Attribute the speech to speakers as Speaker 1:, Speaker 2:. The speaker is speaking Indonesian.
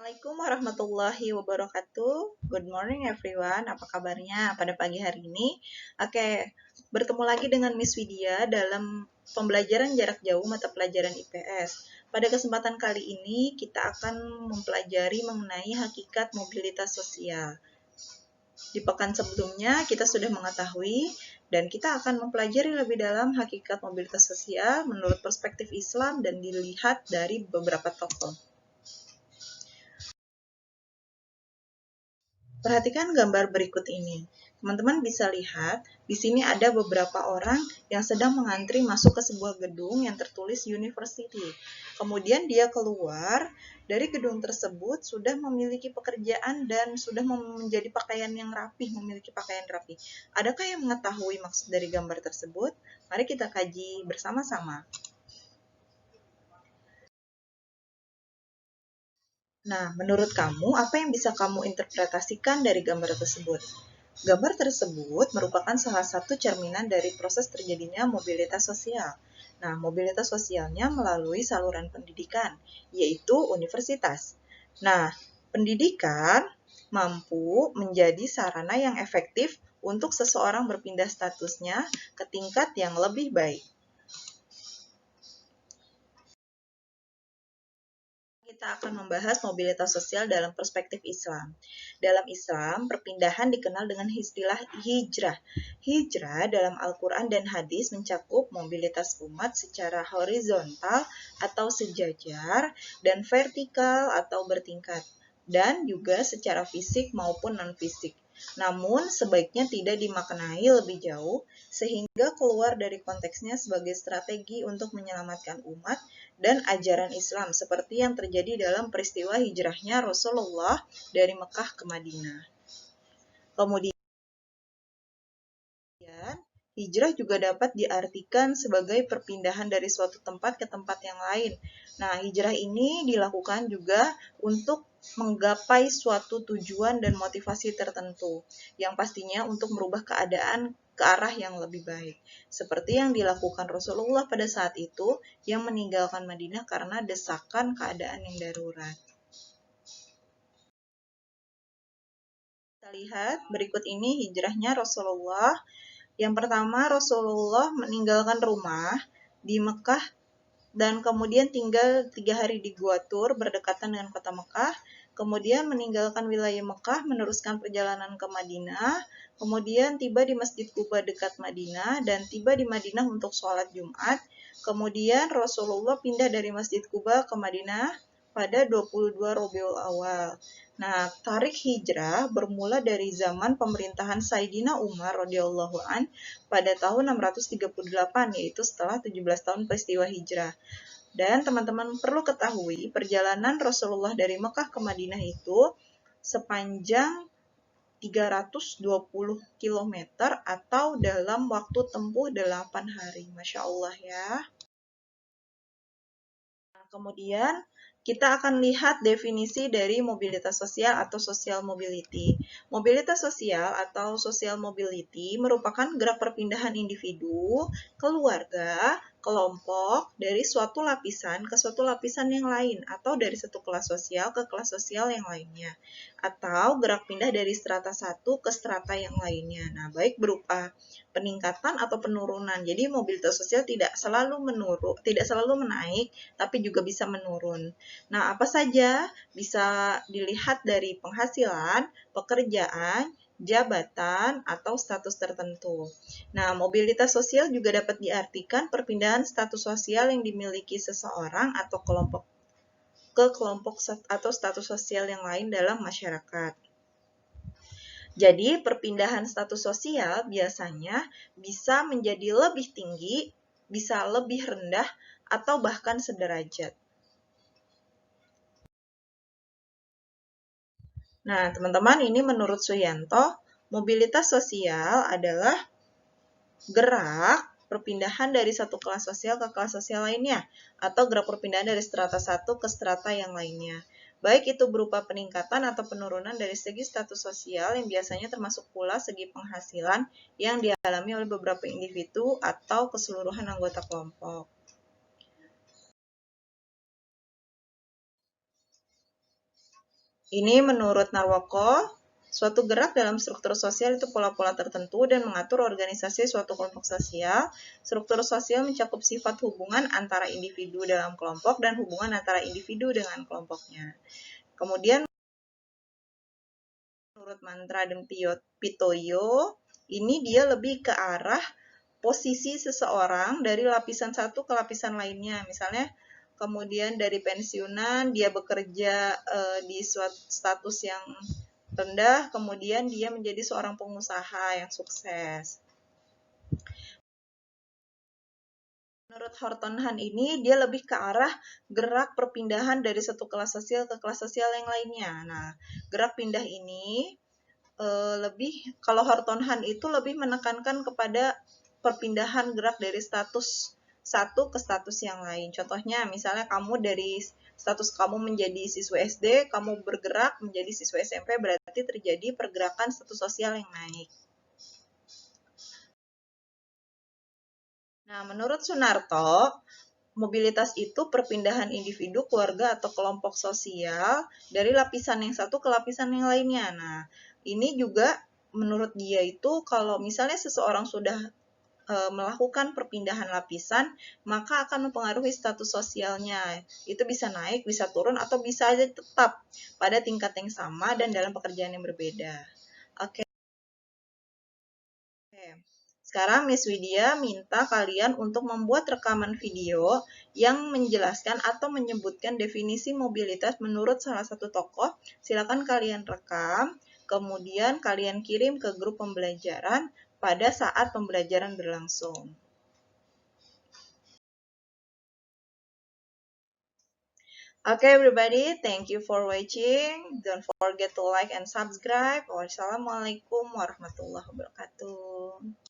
Speaker 1: Assalamualaikum warahmatullahi wabarakatuh. Good morning everyone. Apa kabarnya pada pagi hari ini? Oke, bertemu lagi dengan Miss Widya dalam pembelajaran jarak jauh mata pelajaran IPS. Pada kesempatan kali ini kita akan mempelajari mengenai hakikat mobilitas sosial. Di pekan sebelumnya kita sudah mengetahui dan kita akan mempelajari lebih dalam hakikat mobilitas sosial menurut perspektif Islam dan dilihat dari beberapa tokoh. Perhatikan gambar berikut ini. Teman-teman bisa lihat, di sini ada beberapa orang yang sedang mengantri masuk ke sebuah gedung yang tertulis University. Kemudian dia keluar dari gedung tersebut sudah memiliki pekerjaan dan sudah menjadi pakaian yang rapi, memiliki pakaian rapi. Adakah yang mengetahui maksud dari gambar tersebut? Mari kita kaji bersama-sama. Nah, menurut kamu, apa yang bisa kamu interpretasikan dari gambar tersebut? Gambar tersebut merupakan salah satu cerminan dari proses terjadinya mobilitas sosial. Nah, mobilitas sosialnya melalui saluran pendidikan, yaitu universitas. Nah, pendidikan mampu menjadi sarana yang efektif untuk seseorang berpindah statusnya ke tingkat yang lebih baik. Kita akan membahas mobilitas sosial dalam perspektif Islam. Dalam Islam, perpindahan dikenal dengan istilah hijrah. Hijrah dalam Al-Quran dan hadis mencakup mobilitas umat secara horizontal atau sejajar dan vertikal atau bertingkat, dan juga secara fisik maupun non-fisik. Namun, sebaiknya tidak dimaknai lebih jauh sehingga keluar dari konteksnya sebagai strategi untuk menyelamatkan umat dan ajaran Islam seperti yang terjadi dalam peristiwa hijrahnya Rasulullah dari Mekah ke Madinah. Kemudian, hijrah juga dapat diartikan sebagai perpindahan dari suatu tempat ke tempat yang lain. Nah, hijrah ini dilakukan juga untuk menggapai suatu tujuan dan motivasi tertentu, yang pastinya untuk merubah keadaan ke arah yang lebih baik. Seperti yang dilakukan Rasulullah pada saat itu, yang meninggalkan Madinah karena desakan keadaan yang darurat. Kita lihat berikut ini hijrahnya Rasulullah. Yang pertama, Rasulullah meninggalkan rumah di Mekah dan kemudian tinggal 3 hari di Gua Tur berdekatan dengan kota Mekah. Kemudian meninggalkan wilayah Mekah, meneruskan perjalanan ke Madinah. Kemudian tiba di Masjid Quba dekat Madinah dan tiba di Madinah untuk sholat Jumat. Kemudian Rasulullah pindah dari Masjid Quba ke Madinah pada 22 Rabiul Awal. Nah, tarik hijrah bermula dari zaman pemerintahan Sayyidina Umar radhiyallahu an pada tahun 638, yaitu setelah 17 tahun peristiwa hijrah. Dan teman-teman perlu ketahui, perjalanan Rasulullah dari Mekah ke Madinah itu sepanjang 320 km atau dalam waktu tempuh 8 hari. Masya Allah ya. Kemudian kita akan lihat definisi dari mobilitas sosial atau social mobility. Mobilitas sosial atau social mobility merupakan gerak perpindahan individu, keluarga, kelompok dari suatu lapisan ke suatu lapisan yang lain atau dari satu kelas sosial ke kelas sosial yang lainnya atau gerak pindah dari strata satu ke strata yang lainnya. Nah, baik berupa peningkatan atau penurunan. Jadi mobilitas sosial tidak selalu menaik, tapi juga bisa menurun. Nah, apa saja bisa dilihat dari penghasilan, pekerjaan, jabatan, atau status tertentu. Nah, mobilitas sosial juga dapat diartikan perpindahan status sosial yang dimiliki seseorang atau kelompok ke kelompok atau status sosial yang lain dalam masyarakat. Jadi, perpindahan status sosial biasanya bisa menjadi lebih tinggi, bisa lebih rendah, atau bahkan sederajat. Nah, teman-teman, ini menurut Suyanto, mobilitas sosial adalah gerak perpindahan dari satu kelas sosial ke kelas sosial lainnya, atau gerak perpindahan dari strata satu ke strata yang lainnya. Baik itu berupa peningkatan atau penurunan dari segi status sosial yang biasanya termasuk pula segi penghasilan yang dialami oleh beberapa individu atau keseluruhan anggota kelompok. Ini menurut Narwoko, suatu gerak dalam struktur sosial itu pola-pola tertentu dan mengatur organisasi suatu kelompok sosial. Struktur sosial mencakup sifat hubungan antara individu dalam kelompok dan hubungan antara individu dengan kelompoknya. Kemudian menurut Mantra dan Pitoyo, ini dia lebih ke arah posisi seseorang dari lapisan satu ke lapisan lainnya. Misalnya, kemudian dari pensiunan, dia bekerja di suatu status yang rendah, kemudian dia menjadi seorang pengusaha yang sukses. Menurut Horton Han ini, dia lebih ke arah gerak perpindahan dari satu kelas sosial ke kelas sosial yang lainnya. Nah, gerak pindah ini lebih, kalau Horton Han itu lebih menekankan kepada perpindahan gerak dari status satu ke status yang lain. Contohnya, misalnya kamu dari status kamu menjadi siswa SD, kamu bergerak menjadi siswa SMP, berarti terjadi pergerakan status sosial yang naik. Nah, menurut Sunarto, mobilitas itu perpindahan individu, keluarga, atau kelompok sosial dari lapisan yang satu ke lapisan yang lainnya. Nah, ini juga menurut dia itu kalau misalnya seseorang sudah melakukan perpindahan lapisan, maka akan mempengaruhi status sosialnya. Itu bisa naik, bisa turun, atau bisa aja tetap pada tingkat yang sama dan dalam pekerjaan yang berbeda. Oke. Sekarang Miss Widya minta kalian untuk membuat rekaman video yang menjelaskan atau menyebutkan definisi mobilitas menurut salah satu tokoh. Silakan kalian rekam, kemudian kalian kirim ke grup pembelajaran pada saat pembelajaran berlangsung. Okay, everybody, thank you for watching. Don't forget to like and subscribe. Wassalamualaikum warahmatullahi wabarakatuh.